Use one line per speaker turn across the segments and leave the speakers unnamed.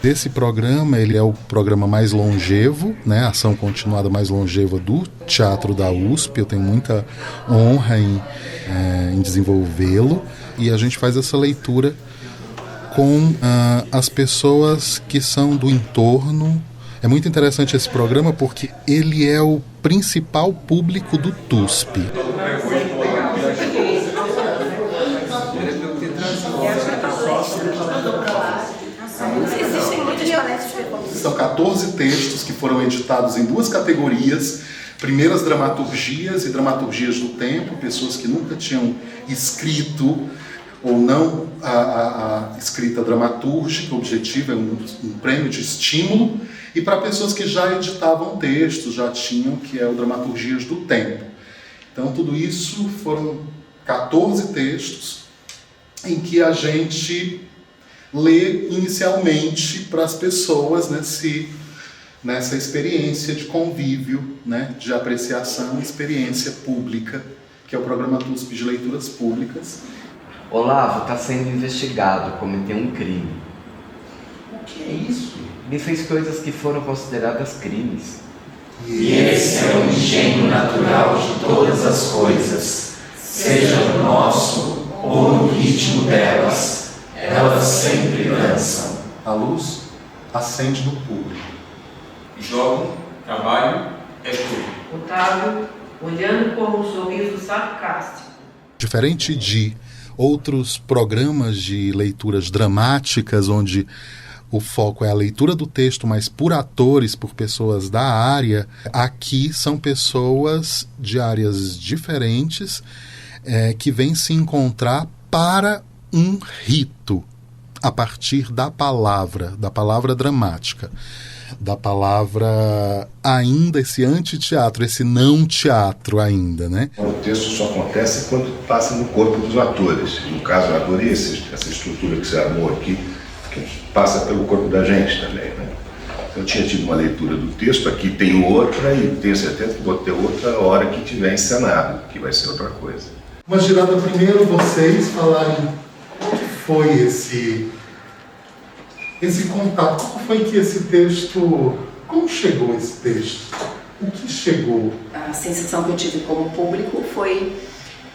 Esse programa, ele é o programa mais longevo, né, a ação continuada mais longeva do Teatro da USP. Eu tenho muita honra em desenvolvê-lo, e a gente faz essa leitura com as pessoas que são do entorno. É muito interessante esse programa porque ele é o principal público do TUSP. São 14 textos que foram editados em 2 categorias. Primeiras dramaturgias e dramaturgias do tempo, pessoas que nunca tinham escrito ou não a escrita dramatúrgica objetiva, é um prêmio de estímulo, e para pessoas que já editavam textos, já tinham, que é o Dramaturgias do Tempo. Então tudo isso foram 14 textos em que a gente lê inicialmente para as pessoas nessa experiência de convívio, né, de apreciação, experiência pública, que é o programa TUSP de Leituras Públicas.
Olavo está sendo investigado, cometeu um crime.
O que é isso?
Ele fez coisas que foram consideradas crimes.
E esse é o engenho natural de todas as coisas, seja no nosso ou no ritmo delas. Elas sempre dançam.
A luz acende no público.
Jogo, trabalho, é tudo.
Otávio, olhando com um sorriso sarcástico.
Diferente de outros programas de leituras dramáticas, onde o foco é a leitura do texto, mas por atores, por pessoas da área, aqui são pessoas de áreas diferentes que vêm se encontrar para um rito, a partir da palavra dramática, da palavra ainda, esse antiteatro, esse não teatro ainda, né?
O texto só acontece quando passa no corpo dos atores. No caso, o ator, essa estrutura que você armou aqui, que passa pelo corpo da gente também, né? Eu tinha tido uma leitura do texto, aqui tem outra, e tenho certeza que vou ter outra hora que tiver encenado, que vai ser outra coisa.
Uma girada primeiro, vocês falarem como foi esse contato, como foi que esse texto, como chegou esse texto? O que chegou?
A sensação que eu tive como público foi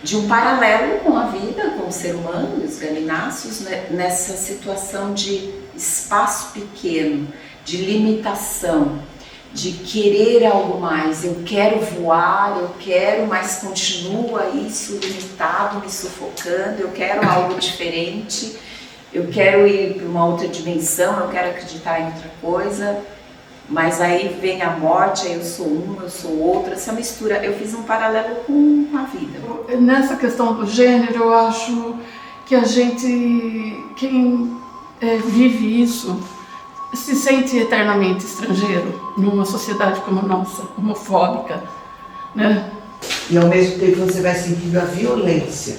de um paralelo com a vida, com o ser humano, os galináceos, né, nessa situação de espaço pequeno, de limitação, de querer algo mais. Eu quero voar, eu quero, mas continua isso limitado, me sufocando. Eu quero algo diferente, eu quero ir para uma outra dimensão, eu quero acreditar em outra coisa. Mas aí vem a morte, aí eu sou um, eu sou outro, essa mistura. Eu fiz um paralelo com a vida.
Nessa questão do gênero, eu acho que a gente, quem vive isso, se sente eternamente estrangeiro numa sociedade como a nossa, homofóbica, né?
E ao mesmo tempo você vai sentindo a violência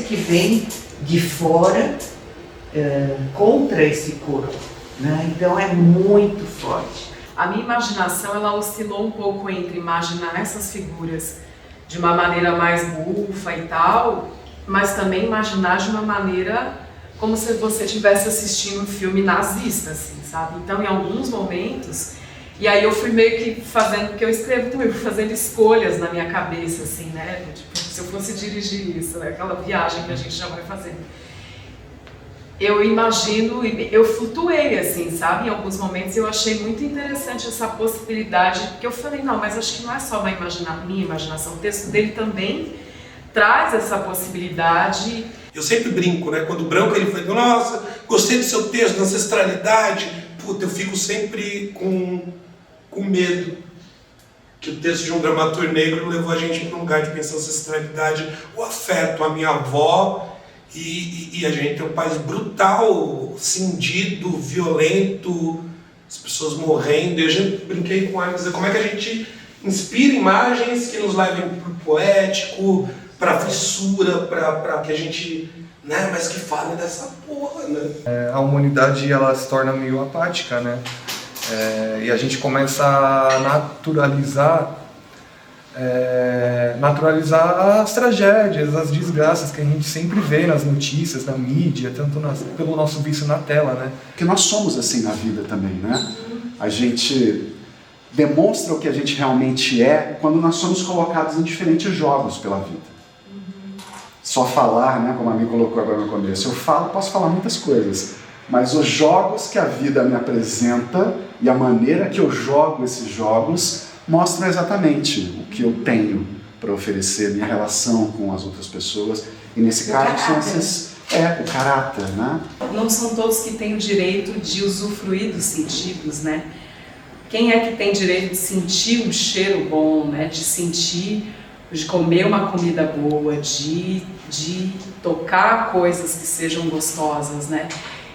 que vem de fora contra esse corpo, né? Então é muito forte.
A minha imaginação, ela oscilou um pouco entre imaginar essas figuras de uma maneira mais bufa e tal, mas também imaginar de uma maneira como se você estivesse assistindo um filme nazista, assim, sabe? Então, em alguns momentos, e aí eu fui meio que fazendo, porque eu escrevo também, fazendo escolhas na minha cabeça, assim, né? Tipo, se eu fosse dirigir isso, né? Aquela viagem que a gente já vai fazendo. Eu imagino, eu flutuei, assim, sabe? Em alguns momentos eu achei muito interessante essa possibilidade, porque eu falei, não, mas acho que não é só minha imaginação, o texto dele também traz essa possibilidade.
Eu sempre brinco, né? Quando o Branco ele fala, nossa, gostei do seu texto, da ancestralidade, puta, eu fico sempre com medo que o texto de um dramaturgo negro levou a gente para um lugar de pensar ancestralidade, o afeto, a minha avó, e a gente tem um país brutal, cindido, violento, as pessoas morrendo, e eu já brinquei com ela, dizer como é que a gente inspira imagens que nos levem para o poético, para a fissura, para que a gente né? Mas que falem dessa porra, né?
A humanidade, ela se torna meio apática, né? E a gente começa a naturalizar as tragédias, as desgraças que a gente sempre vê nas notícias, na mídia, tanto pelo nosso vício na tela, né?
Porque nós somos assim na vida também, né? A gente demonstra o que a gente realmente é quando nós somos colocados em diferentes jogos pela vida. Só falar, né, como a mim colocou agora no começo, eu posso falar muitas coisas, mas os jogos que a vida me apresenta e a maneira que eu jogo esses jogos mostram exatamente o que eu tenho para oferecer, minha relação com as outras pessoas, e nesse caso são esses, o caráter, né?
Não são todos que têm o direito de usufruir dos sentidos, né? Quem é que tem direito de sentir um cheiro bom, né? De sentir, de comer uma comida boa, de tocar coisas que sejam gostosas, né?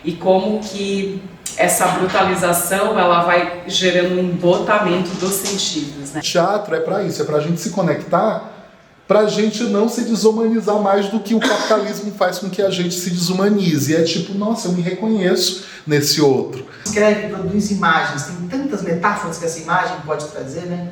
E como que essa brutalização, ela vai gerando um embotamento dos sentidos, né?
Teatro é para isso, é para a gente se conectar, para a gente não se desumanizar mais do que o capitalismo faz com que a gente se desumanize. É tipo, nossa, eu me reconheço nesse outro.
Escreve, produz imagens, tem tantas metáforas que essa imagem pode trazer, né?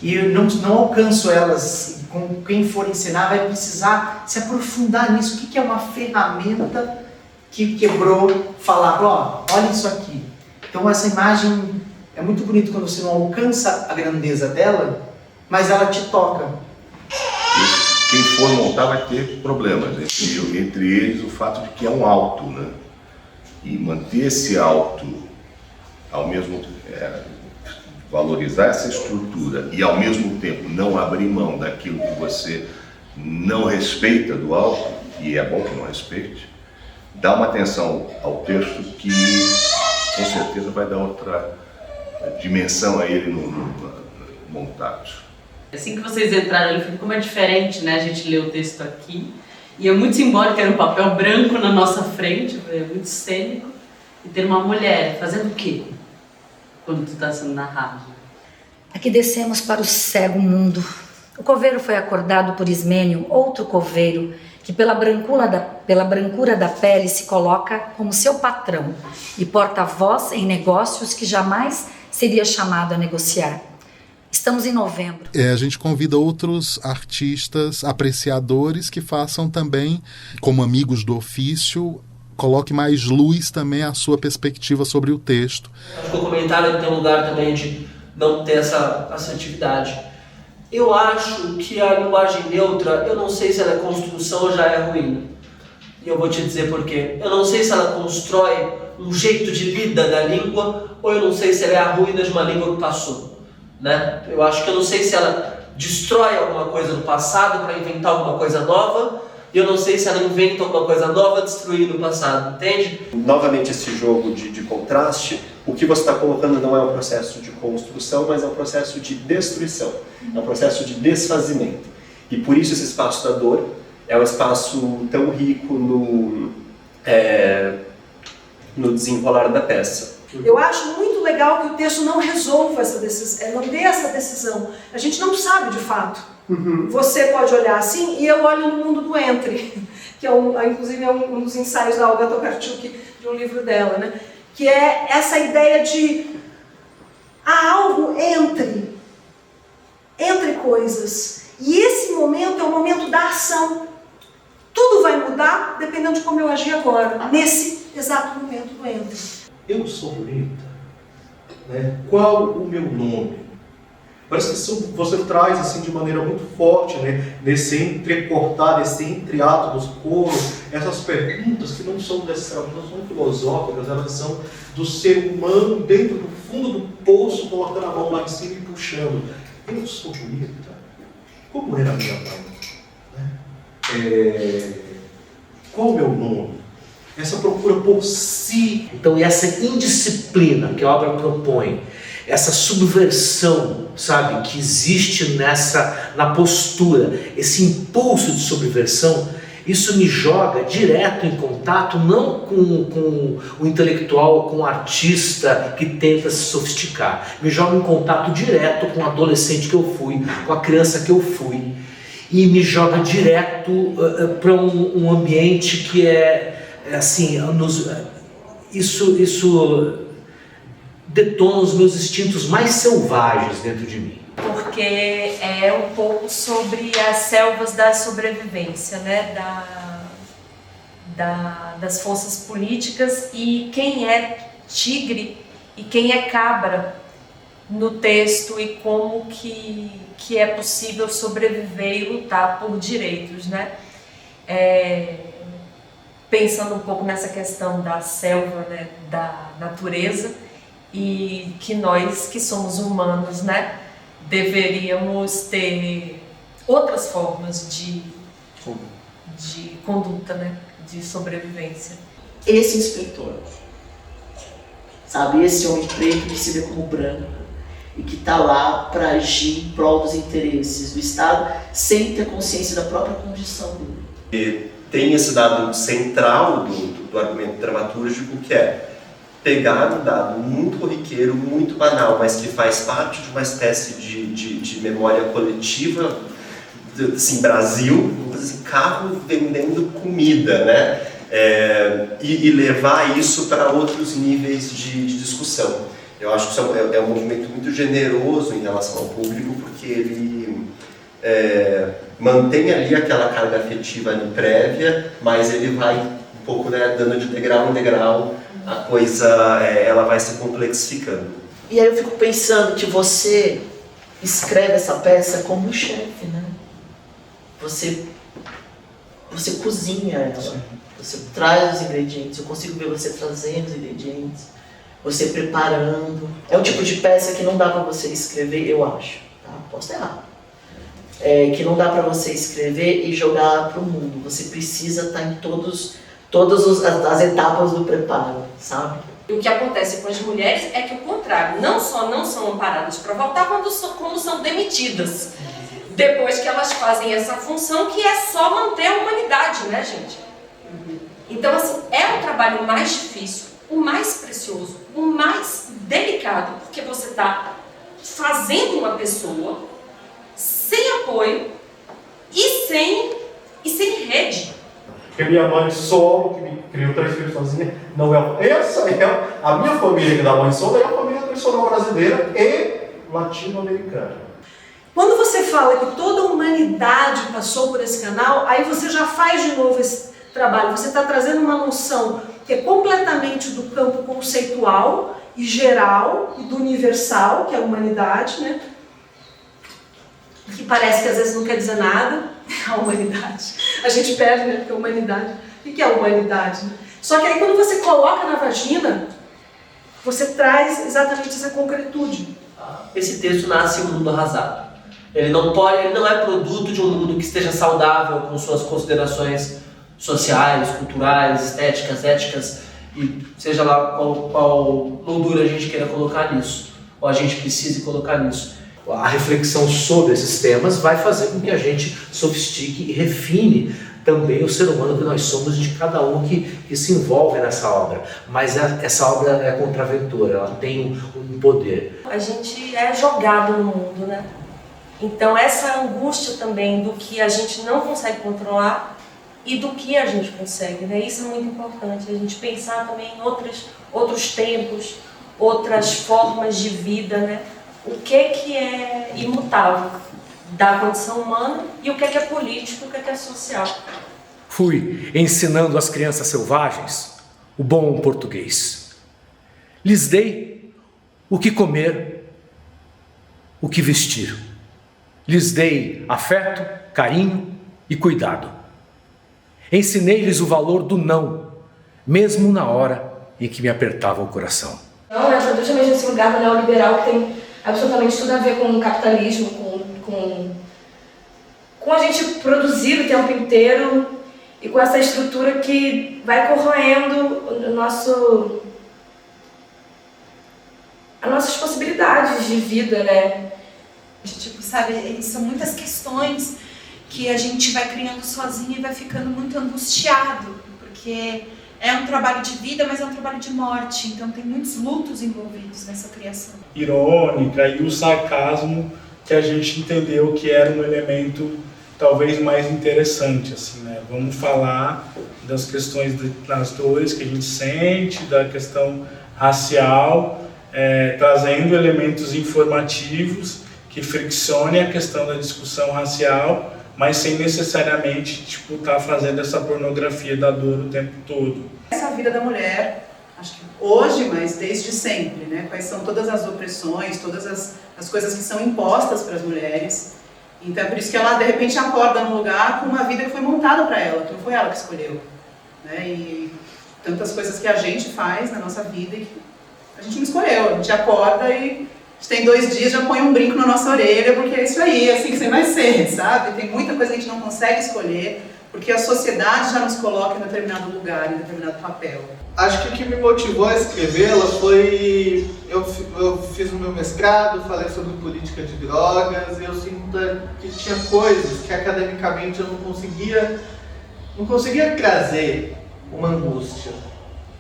E eu não alcanço elas, com quem for ensinar vai precisar se aprofundar nisso. O que é uma ferramenta que quebrou, falar, olha isso aqui. Então essa imagem é muito bonita quando você não alcança a grandeza dela, mas ela te toca.
Quem for montar vai ter problemas, entre eles o fato de que é um alto, né? E manter esse alto, ao mesmo valorizar essa estrutura e ao mesmo tempo não abrir mão daquilo que você não respeita do alto, e é bom que não respeite, dá uma atenção ao texto que com certeza vai dar outra dimensão a ele no montado.
Assim que vocês entraram, eu falei, como é diferente, né? A gente lê o texto aqui e é muito simbólico, era um papel branco na nossa frente, é muito cênico, e ter uma mulher fazendo o quê quando tu está sendo narrado?
Aqui descemos para o cego mundo. O coveiro foi acordado por Ismênio, outro coveiro, que pela brancura da pele se coloca como seu patrão e porta-voz em negócios que jamais seria chamado a negociar. Estamos em novembro.
A gente convida outros artistas, apreciadores que façam também, como amigos do ofício, coloque mais luz também à sua perspectiva sobre o texto.
Acho que o comentário tem um lugar também de não ter essa assertividade. Eu acho que a linguagem neutra, eu não sei se ela é construção ou já é ruína. E eu vou te dizer por quê. Eu não sei se ela constrói um jeito de lida da língua, ou eu não sei se ela é a ruína de uma língua que passou. Né? Eu acho que eu não sei se ela destrói alguma coisa do passado para inventar alguma coisa nova, e eu não sei se ela inventa alguma coisa nova destruindo o passado, entende?
Novamente esse jogo de contraste, o que você está colocando não é um processo de construção, mas é um processo de destruição, é um processo de desfazimento. E por isso esse espaço da dor é um espaço tão rico no desenrolar da peça.
Eu acho muito legal que o texto não resolva essa decisão, não dê essa decisão. A gente não sabe de fato. Você pode olhar assim, e eu olho no mundo do entre, que inclusive é um dos ensaios da Olga Tokarczuk, de um livro dela, né? Que é essa ideia de há algo entre coisas. E esse momento é o momento da ação. Tudo vai mudar dependendo de como eu agir agora, nesse exato momento do entre.
Eu sou bonita, né? Qual o meu nome? Parece que você traz assim de maneira muito forte, né? Nesse entrecortar, nesse entreato dos coros, essas perguntas que não são necessariamente, não são filosóficas, elas são do ser humano dentro do fundo do poço, colocando a mão lá em cima e puxando. Eu sou bonita? Como era a minha mãe? Né? Qual o meu nome? Essa procura por si.
Então essa indisciplina que a obra propõe, essa subversão, sabe, que existe na postura, esse impulso de subversão, isso me joga direto em contato, não com o intelectual, com o artista que tenta se sofisticar, me joga em contato direto com o adolescente que eu fui, com a criança que eu fui. e me joga direto para um ambiente que assim, isso detona os meus instintos mais selvagens dentro de mim.
Porque é um pouco sobre as selvas da sobrevivência, né? Das forças políticas e quem é tigre e quem é cabra no texto e como que é possível sobreviver e lutar por direitos, né? Pensando um pouco nessa questão da selva, né? Da natureza, e que nós que somos humanos, né? Deveríamos ter outras formas de conduta, né? De sobrevivência.
Esse inspetor, sabe, esse homem preto que se vê como branco e que está lá para agir em prol dos interesses do Estado sem ter consciência da própria condição dele.
E tem esse dado central do argumento dramatúrgico, que é pegar um dado muito corriqueiro, muito banal, mas que faz parte de uma espécie de memória coletiva, assim, Brasil, assim, carro vendendo comida, né? E levar isso para outros níveis de discussão. Eu acho que isso é um movimento muito generoso em relação ao público, porque ele mantém ali aquela carga afetiva ali prévia, mas ele vai um pouco, né, dando de degrau em degrau, a coisa ela vai se complexificando.
E aí eu fico pensando que você escreve essa peça como um chefe, né? Você cozinha ela, você traz os ingredientes, eu consigo ver você trazendo os ingredientes, você preparando. É um tipo de peça que não dá para você escrever, eu acho, tá? Posso errar. Que não dá para você escrever e jogar para o mundo. Você precisa estar em todas as etapas do preparo, sabe?
E o que acontece com as mulheres é que o contrário, não só não são amparadas para voltar, como são demitidas. Depois que elas fazem essa função, que é só manter a humanidade, né, gente? Então, assim, é o trabalho mais difícil, o mais precioso, o mais delicado, porque você está fazendo uma pessoa sem apoio e sem rede.
Porque minha mãe solo, que me criou 3 filhos sozinha, não é. Essa é a minha família que dá mãe solo, é a família tradicional brasileira e latino-americana.
Quando você fala que toda a humanidade passou por esse canal, aí você já faz de novo esse trabalho. Você está trazendo uma noção que é completamente do campo conceitual e geral e do universal, que é a humanidade, né? Que parece que às vezes não quer dizer nada, a humanidade. A gente perde, né? Porque a humanidade. O que é a humanidade? Né? Só que aí quando você coloca na vagina, você traz exatamente essa concretude.
Esse texto nasce em um mundo arrasado. Ele não é produto de um mundo que esteja saudável com suas considerações sociais, culturais, estéticas, éticas, e seja lá qual moldura a gente queira colocar nisso, ou a gente precise colocar nisso.
A reflexão sobre esses temas vai fazer com que a gente sofistique e refine também o ser humano que nós somos, de cada um que se envolve nessa obra. Mas essa obra é contraventora, ela tem um poder.
A gente é jogado no mundo, né? Então essa angústia também do que a gente não consegue controlar e do que a gente consegue, né? Isso é muito importante, a gente pensar também em outros tempos, outras formas de vida, né? O que é imutável da condição humana e o que é político, o que é social.
Fui ensinando às crianças selvagens o bom português. Lhes dei o que comer, o que vestir. Lhes dei afeto, carinho e cuidado. Ensinei-lhes o valor do não, mesmo na hora em que me apertava o coração.
Não, é justamente esse lugar do neoliberal que tem absolutamente tudo a ver com o capitalismo, com a gente produzir o tempo inteiro e com essa estrutura que vai corroendo as nossas possibilidades de vida, né?
Tipo, sabe, são muitas questões que a gente vai criando sozinho e vai ficando muito angustiado, porque é um trabalho de vida, mas é um trabalho de morte, então tem muitos lutos envolvidos nessa criação.
Irônica e o sarcasmo que a gente entendeu que era um elemento
talvez mais interessante, assim, né? Vamos falar das questões das dores que a gente sente, da questão racial, trazendo elementos informativos que friccionem a questão da discussão racial, mas sem necessariamente estar fazendo essa pornografia da dor o tempo todo.
Essa vida da mulher, acho que hoje, mas desde sempre, né? Quais são todas as opressões, todas as coisas que são impostas para as mulheres. Então é por isso que ela, de repente, acorda num lugar com uma vida que foi montada para ela, que não foi ela que escolheu. Né? E tantas coisas que a gente faz na nossa vida e que a gente não escolheu. A gente acorda e a gente tem 2 dias, já põe um brinco na nossa orelha, porque é isso aí, é assim que você vai ser, sabe? Tem muita coisa que a gente não consegue escolher, porque a sociedade já nos coloca em determinado lugar, em determinado papel.
Acho que o que me motivou a escrever ela foi... Eu fiz o meu mestrado, falei sobre política de drogas, e eu sinto que tinha coisas que academicamente eu não conseguia trazer uma angústia.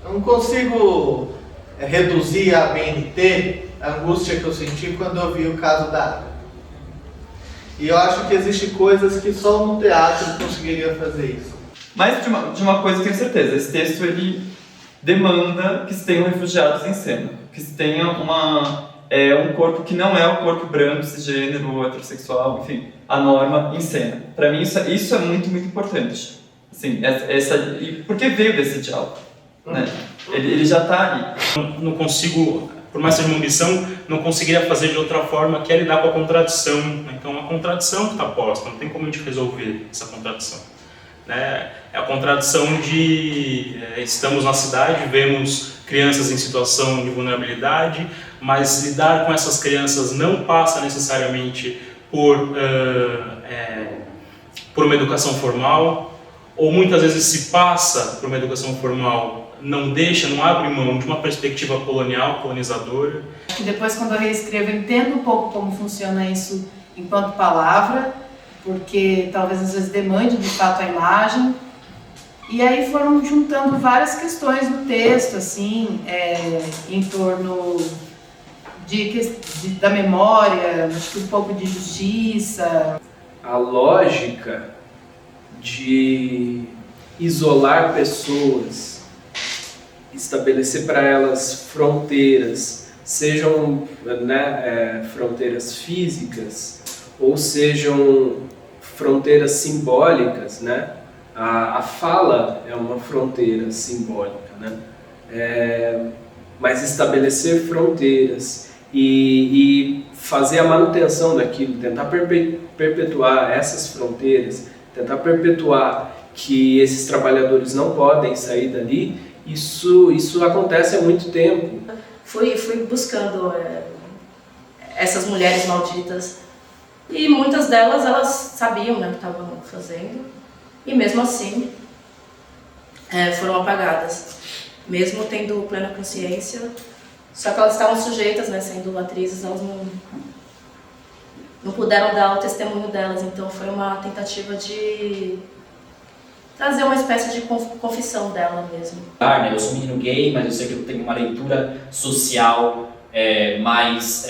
Eu não consigo reduzir a BNT, a angústia que eu senti quando eu vi o caso da Agatha. E eu acho que existem coisas que só no teatro conseguiria fazer isso.
Mas de uma coisa eu tenho certeza, esse texto ele demanda que se tenham refugiados em cena, que se tenha um corpo que não é o corpo branco, cisgênero, heterossexual, enfim, a norma em cena. Para mim isso é muito, muito importante. Assim, porque veio desse diálogo, né? Ele já está ali.
Não consigo, por mais que seja uma ambição, não conseguiria fazer de outra forma, que é lidar com a contradição. Então, a contradição que está posta, não tem como a gente resolver essa contradição. Né? É a contradição de estamos na cidade, vemos crianças em situação de vulnerabilidade, mas lidar com essas crianças não passa necessariamente por uma educação formal, ou muitas vezes se passa por uma educação formal, não abre mão de uma perspectiva colonial, colonizadora.
Acho que depois, quando eu reescrevo, eu entendo um pouco como funciona isso enquanto palavra, porque talvez às vezes demande de fato a imagem. E aí foram juntando várias questões no texto, assim, em torno da memória, acho que um pouco de justiça.
A lógica de isolar pessoas, estabelecer para elas fronteiras, sejam fronteiras físicas ou sejam fronteiras simbólicas, né? A fala é uma fronteira simbólica, né? Mas estabelecer fronteiras e fazer a manutenção daquilo, tentar perpetuar essas fronteiras, tentar perpetuar que esses trabalhadores não podem sair dali, isso acontece há muito tempo.
Fui buscando essas mulheres malditas e muitas delas elas sabiam, né, o que estavam fazendo e mesmo assim foram apagadas, mesmo tendo plena consciência. Só que elas estavam sujeitas, né, sendo atrizes, elas não puderam dar o testemunho delas, então foi uma tentativa de trazer uma espécie de confissão dela mesmo.
Eu sou um menino gay, mas eu sei que eu tenho uma leitura social mais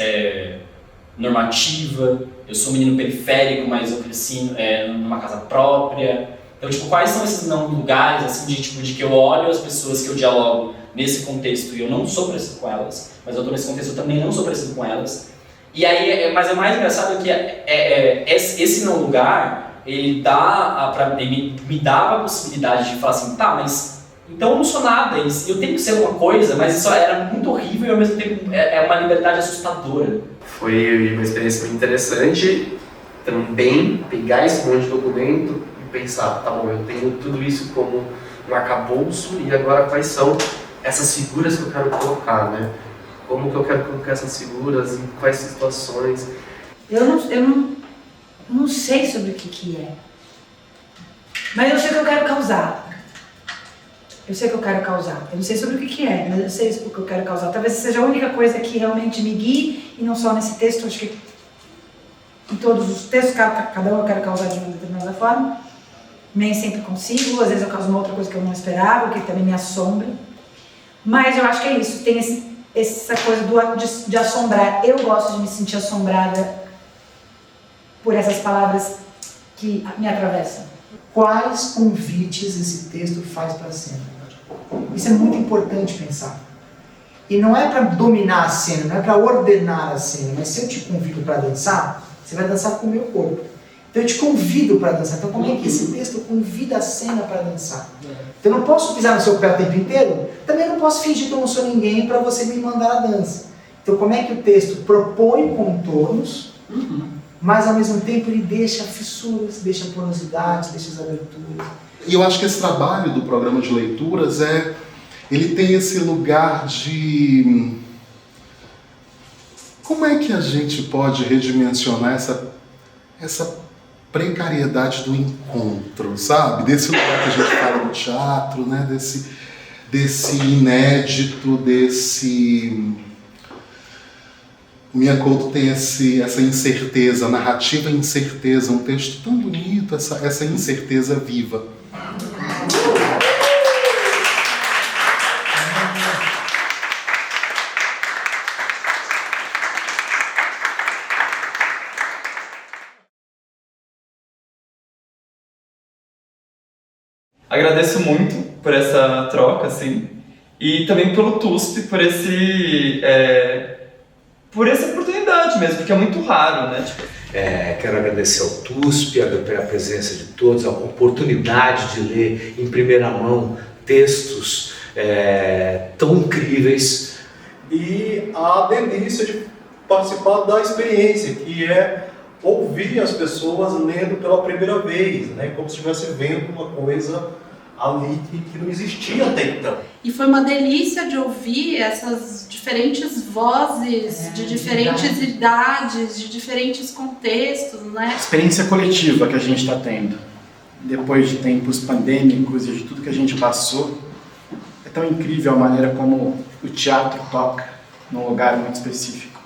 normativa. Eu sou um menino periférico, mas eu cresci numa casa própria. Então, quais são esses não lugares, assim, de que eu olho as pessoas que eu dialogo nesse contexto e eu não sou parecido com elas, mas eu estou nesse contexto, eu também não sou parecido com elas. E aí, mas é mais engraçado que esse não lugar, ele me dava a possibilidade de falar assim, tá, mas então eu não sou nada, eu tenho que ser uma coisa, mas isso era muito horrível e ao mesmo tempo é uma liberdade assustadora.
Foi uma experiência muito interessante também pegar esse monte de documento e pensar, tá bom, eu tenho tudo isso como um arcabouço e agora quais são essas figuras que eu quero colocar, né? Como que eu quero colocar essas figuras, em quais situações.
Eu não sei sobre o que é, mas eu sei o que eu quero causar. Eu sei o que eu quero causar. Eu não sei sobre o que é, mas eu sei o que eu quero causar. Talvez seja a única coisa que realmente me guie, e não só nesse texto, acho que em todos os textos, cada um eu quero causar de uma determinada forma. Nem sempre consigo, às vezes eu causo uma outra coisa que eu não esperava, que também me assombra. Mas eu acho que é isso, tem essa coisa de assombrar. Eu gosto de me sentir assombrada por essas palavras que me atravessam.
Quais convites esse texto faz para a cena? Isso é muito importante pensar. E não é para dominar a cena, não é para ordenar a cena, mas se eu te convido para dançar, você vai dançar com o meu corpo. Então eu te convido para dançar. Então como é que esse texto convida a cena para dançar? Então eu não posso pisar no seu pé o tempo inteiro, também não posso fingir que eu não sou ninguém para você me mandar a dança. Então como é que o texto propõe contornos, mas ao mesmo tempo ele deixa fissuras, deixa porosidades, deixa as aberturas.
E eu acho que esse trabalho do programa de leituras ele tem esse lugar de... Como é que a gente pode redimensionar essa precariedade do encontro, sabe? Desse lugar que a gente fala do teatro, né? Desse inédito, desse... O Miyakoto tem essa incerteza, a narrativa incerteza, um texto tão bonito, essa incerteza viva.
Agradeço muito por essa troca, assim, e também pelo TUSP, por essa oportunidade mesmo, porque é muito raro, né?
Quero agradecer ao TUSP, a presença de todos, a oportunidade de ler em primeira mão textos tão incríveis.
E a delícia de participar da experiência, que é ouvir as pessoas lendo pela primeira vez, né? Como se estivesse vendo uma coisa ali que não existia até então.
E foi uma delícia de ouvir essas diferentes vozes, de diferentes idades, de diferentes contextos, né?
Experiência coletiva que a gente está tendo, depois de tempos pandêmicos e de tudo que a gente passou, é tão incrível a maneira como o teatro toca num lugar muito específico.